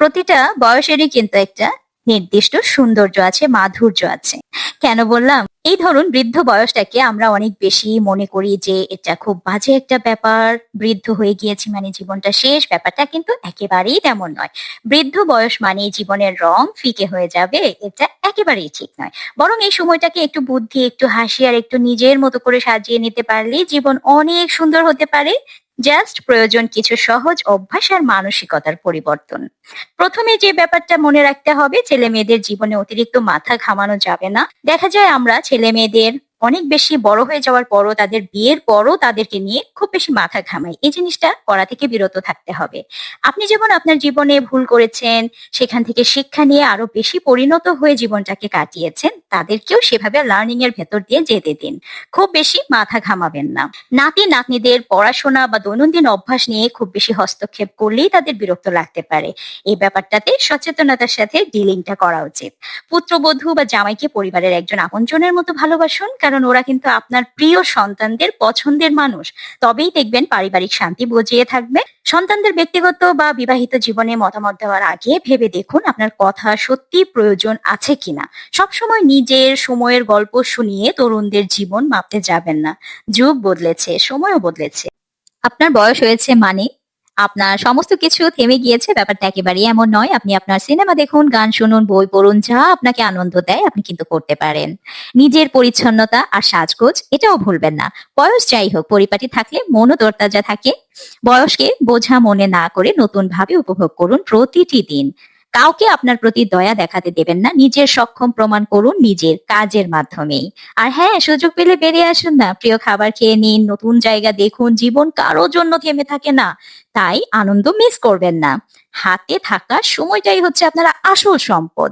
প্রতিটা বয়সেরই কিন্তু একটা নির্দিষ্ট সৌন্দর্য আছে, মাধুর্য আছে। কেন বললাম? এই ধরুন বৃদ্ধ বয়সটাকে আমরা অনেক বেশি মনে করি যে এটা খুব বাজে একটা ব্যাপার। বৃদ্ধ হয়ে গিয়েছি মানে জীবনটা শেষ, ব্যাপারটা কিন্তু একেবারেই তেমন নয়। বৃদ্ধ বয়স মানেই জীবনের রং ফিকে হয়ে যাবে, এটা একেবারেই ঠিক নয়। বরং এই সময়টাকে একটু বুদ্ধি, একটু হাসি আর একটু নিজের মতো করে সাজিয়ে নিতে পারলেই জীবন অনেক সুন্দর হতে পারে। জাস্ট প্রয়োজন কিছু সহজ অভ্যাস আর মানসিকতার পরিবর্তন। প্রথমে যে ব্যাপারটা মনে রাখতে হবে, ছেলে মেয়েদের জীবনে অতিরিক্ত মাথা ঘামানো যাবে না। দেখা যায় আমরা ছেলে মেয়েদের অনেক বেশি বড় হয়ে যাওয়ার পরও, তাদের বিয়ের পরও তাদেরকে নিয়ে খুব বেশি মাথা ঘামাই। এই জিনিসটা করা থেকে বিরত থাকতে হবে। আপনি যেমন আপনার জীবনে ভুল করেছেন, সেখান থেকে শিক্ষা নিয়ে আরো বেশি পরিণত হয়ে জীবনটাকে কাটিয়েছেন, তাদেরকেও সেভাবে লার্নিং এর ভেতর দিয়ে যেতে দিন। খুব বেশি মাথা ঘামাবেন না। নাতি নাতনিদের পড়াশোনা বা দৈনন্দিন অভ্যাস নিয়ে খুব বেশি হস্তক্ষেপ করলেই তাদের বিরক্ত লাগতে পারে। এই ব্যাপারটাতে সচেতনতার সাথে ডিলিংটা করা উচিত। পুত্রবধূ বা জামাইকে পরিবারের একজন আপনজনের মতো ভালোবাসুন, কারণ ওরা কিন্তু আপনার প্রিয় সন্তানদের পছন্দের মানুষ। তবেই দেখবেন পারিবারিক শান্তি বজিয়ে থাকবে। সন্তানদের ব্যক্তিগত বা বিবাহিত জীবনে মতামত দেওয়ার আগে ভেবে দেখুন আপনার কথা সত্যি প্রয়োজন আছে কিনা। সবসময় নিজের সময়ের গল্প শুনিয়ে তরুণদের জীবন মাপতে যাবেন না। যুগ বদলেছে, সময়ও বদলেছে। আপনার বয়স হয়েছে মানে আপনার সমস্ত কিছু থেমে গিয়েছে, ব্যাপারটা একেবারেই এমন নয়। আপনি আপনার সিনেমা দেখুন, গান শুনুন, বই পড়ুন, যা আপনাকে আনন্দ দেয় আপনি কিন্তু করতে পারেন। নিজের পরিচ্ছন্নতা আর সাজগোজ এটাও ভুলবেন না। বয়স যাই হোক, পরিপাটি থাকলে মনও তরতাজা থাকে। বয়সকে বোঝা মনে না করে নতুন ভাবে উপভোগ করুন প্রতিটি দিন। কাউকে আপনার প্রতি দয়া দেখাতে দেবেন না। নিজের সক্ষম প্রমাণ করুন নিজের কাজের মাধ্যমেই। আর হ্যাঁ, সুযোগ পেলে বেরিয়ে আসুন না, প্রিয় খাবার খেয়ে নিন, নতুন জায়গা দেখুন। জীবন কারো জন্য থেমে থাকে না, তাই আনন্দ মিস করবেন না। হাতে থাকা সময়টাই হচ্ছে আপনার আসল সম্পদ।